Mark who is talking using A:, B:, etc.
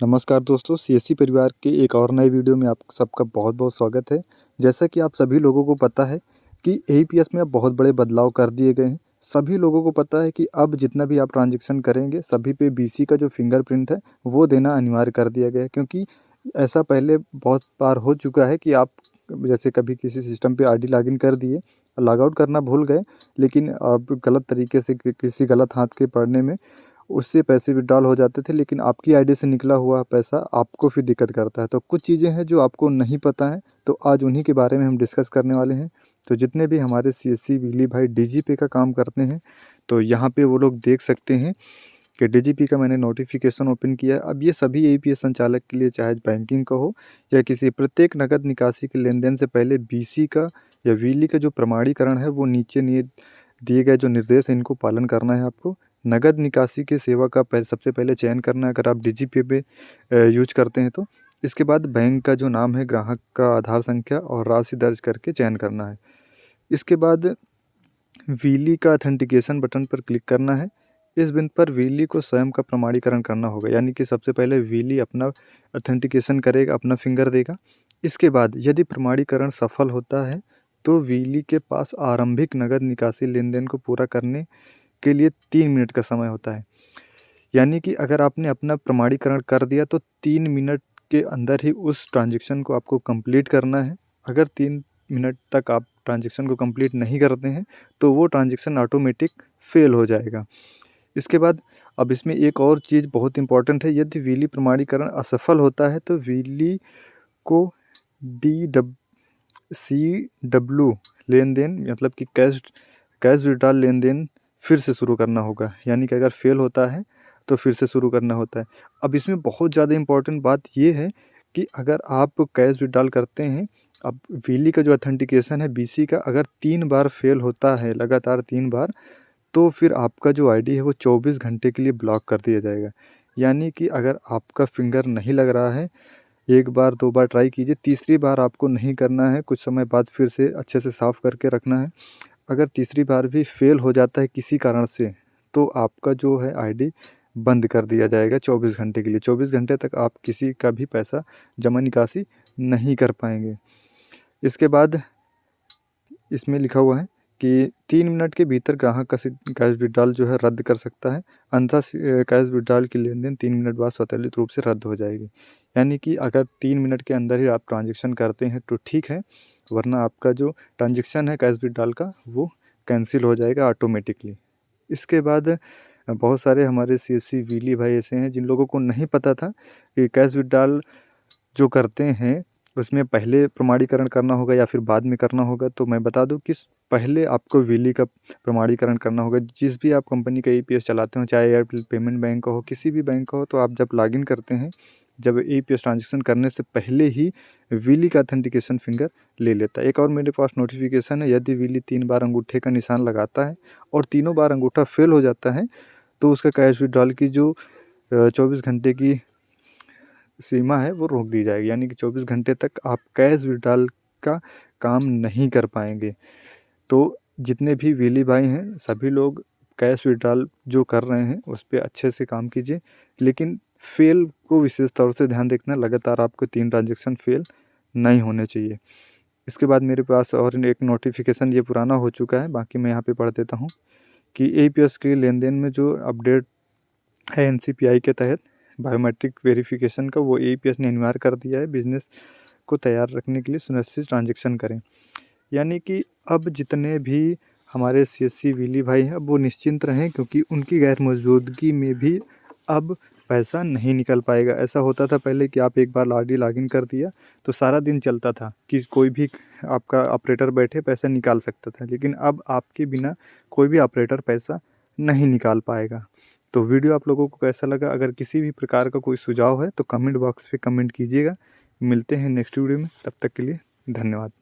A: नमस्कार दोस्तों, सीएससी परिवार के एक और नए वीडियो में आप सबका बहुत-बहुत स्वागत है। जैसा कि आप सभी लोगों को पता है कि एईपीएस में अब बहुत बड़े बदलाव कर दिए गए हैं। सभी लोगों को पता है कि अब जितना भी आप ट्रांज़ैक्शन करेंगे, सभी पे बीसी का जो फिंगरप्रिंट है, वो देना अनिवार्य कर दिया गया है। क्योंकि ऐसा पहले बहुत बार हो चुका है कि आप जैसे कभी किसी सिस्टम पे आईडी लॉगिन कर दिए, लॉग आउट करना भूल गए, लेकिन आप गलत तरीके से किसी गलत हाथ के पड़ने में उससे पैसे विथड्रॉल हो जाते थे, लेकिन आपकी आईडी से निकला हुआ पैसा आपको फिर दिक्कत करता है। तो कुछ चीज़ें हैं जो आपको नहीं पता है, तो आज उन्हीं के बारे में हम डिस्कस करने वाले हैं। तो जितने भी हमारे सीएससी बिजली भाई डीजीपे का काम करते हैं, तो यहाँ पे वो लोग देख सकते हैं कि डीजीपी का मैंने नोटिफिकेशन ओपन किया है। अब ये सभी एईपीएस संचालक के लिए, चाहे बैंकिंग का हो या किसी प्रत्येक नकद निकासी के लेन-देन से पहले बीसी का या विली का जो प्रमाणीकरण है, वो नीचे दिए गए जो निर्देश हैं, इनको पालन करना है आपको। नगद निकासी की सेवा का सबसे पहले चयन करना है अगर आप डीजीपे पे यूज़ करते हैं तो। इसके बाद बैंक का जो नाम है, ग्राहक का आधार संख्या और राशि दर्ज करके चयन करना है। इसके बाद विली का ऑथेंटिकेशन बटन पर क्लिक करना है। इस बिंदु पर विली को स्वयं का प्रमाणीकरण करना होगा, यानी कि सबसे पहले विली अपना ऑथेंटिकेशन करेगा, अपना फिंगर देगा। इसके बाद यदि प्रमाणीकरण सफल होता है, तो विली के पास आरंभिक नगद निकासी लेन-देन को पूरा करने के लिए 3 मिनट का समय होता है। यानी कि अगर आपने अपना प्रमाणीकरण कर दिया तो 3 मिनट के अंदर ही उस ट्रांज़ैक्शन को आपको कंप्लीट करना है। अगर 3 मिनट तक आप ट्रांज़ैक्शन को कंप्लीट नहीं करते हैं, तो वो ट्रांज़ैक्शन ऑटोमेटिक फ़ेल हो जाएगा। इसके बाद अब इसमें एक और चीज़ बहुत इम्पोर्टेंट है, यदि विली प्रमाणीकरण असफल होता है, तो विली को सीडब्ल्यू लेन-देन मतलब कि कैश विथड्रॉल लेन-देन फिर से शुरू करना होगा। यानी कि अगर फ़ेल होता है, तो फिर से शुरू करना होता है। अब इसमें बहुत ज़्यादा इम्पोर्टेंट बात ये है कि अगर आप कैश विथड्रॉल करते हैं, अब विली का जो ऑथेंटिकेशन है बीसी का, अगर 3 बार फ़ेल होता है, लगातार 3 बार, तो फिर आपका जो आईडी है वो 24 घंटे के लिए ब्लॉक कर दिया जाएगा। यानी कि अगर आपका फिंगर नहीं लग रहा है, 1 बार 2 बार ट्राई कीजिए, तीसरी बार आपको नहीं करना है, कुछ समय बाद फिर से अच्छे से साफ़ करके रखना है। अगर तीसरी बार भी फ़ेल हो जाता है किसी कारण से, तो आपका जो है आईडी बंद कर दिया जाएगा 24 घंटे के लिए। 24 घंटे तक आप किसी का भी पैसा जमा निकासी नहीं कर पाएँगे। इसके बाद इसमें लिखा हुआ है कि 3 मिनट के भीतर ग्राहक का कैश विथड्रॉल जो है रद्द कर सकता है, अन्यथा कैश विथड्रॉल की लेन-देन 3 मिनट बाद स्वचालित रूप से रद्द हो जाएगी। यानी कि अगर 3 मिनट के अंदर ही आप ट्रांज़ैक्शन करते हैं तो ठीक है, वरना आपका जो ट्रांज़ैक्शन है कैश विथड्रॉल का, वो कैंसिल हो जाएगा ऑटोमेटिकली। इसके बाद बहुत सारे हमारे सीएससी विली भाई ऐसे हैं जिन लोगों को नहीं पता था कि कैश विथड्रॉल जो करते हैं, उसमें पहले प्रमाणीकरण करना होगा या फिर बाद में करना होगा। तो मैं बता दूँ कि पहले आपको विली का प्रमाणीकरण करना होगा। जिस भी आप कंपनी का एईपीएस चलाते हो, चाहे एयरटेल पेमेंट बैंक का हो, किसी भी बैंक का हो, तो आप जब लॉगिन करते हैं, जब एईपीएस ट्रांज़ैक्शन करने से पहले ही विली का ऑथेंटिकेशन फिंगर ले लेता है। एक और मेरे पास नोटिफ़िकेशन है, यदि विली 3 बार अंगूठे का निशान लगाता है और तीनों बार अंगूठा फ़ेल हो जाता है, तो उसका कैश विथड्रॉल की जो 24 घंटे की सीमा है वो रोक दी जाएगी। यानी कि 24 घंटे तक आप कैश विथड्रॉल का काम नहीं कर पाएँगे। तो जितने भी विली भाई हैं, सभी लोग कैश विथड्रॉल जो कर रहे हैं, उस पे अच्छे से काम कीजिए। लेकिन फ़ेल को विशेष तौर से ध्यान रखना, लगातार आपको 3 ट्रांज़ैक्शन फ़ेल नहीं होने चाहिए। इसके बाद मेरे पास और एक नोटिफ़िकेशन, ये पुराना हो चुका है, बाकी मैं यहाँ पे पढ़ देता हूँ कि एईपीएस के लेन-देन में जो अपडेट है एनसीपीआई के तहत बायोमेट्रिक वेरिफिकेशन का, वो एईपीएस ने अनिवार्य कर दिया है। बिज़नेस को तैयार रखने के लिए सुनिश्चित ट्रांज़ैक्शन करें। यानी कि अब जितने भी हमारे सीएससी विली भाई हैं, अब वो निश्चिंत रहें, क्योंकि उनकी गैर मौजूदगी में भी अब पैसा नहीं निकल पाएगा। ऐसा होता था पहले कि आप एक बार आईडी लॉगिन कर दिया तो सारा दिन चलता था कि कोई भी आपका ऑपरेटर बैठे पैसा निकाल सकता था, लेकिन अब आपके बिना कोई भी ऑपरेटर पैसा नहीं निकाल पाएगा। तो वीडियो आप लोगों को कैसा लगा? अगर किसी भी प्रकार का कोई सुझाव है तो कमेंट बॉक्स पे कमेंट कीजिएगा। मिलते हैं नेक्स्ट वीडियो में, तब तक के लिए धन्यवाद।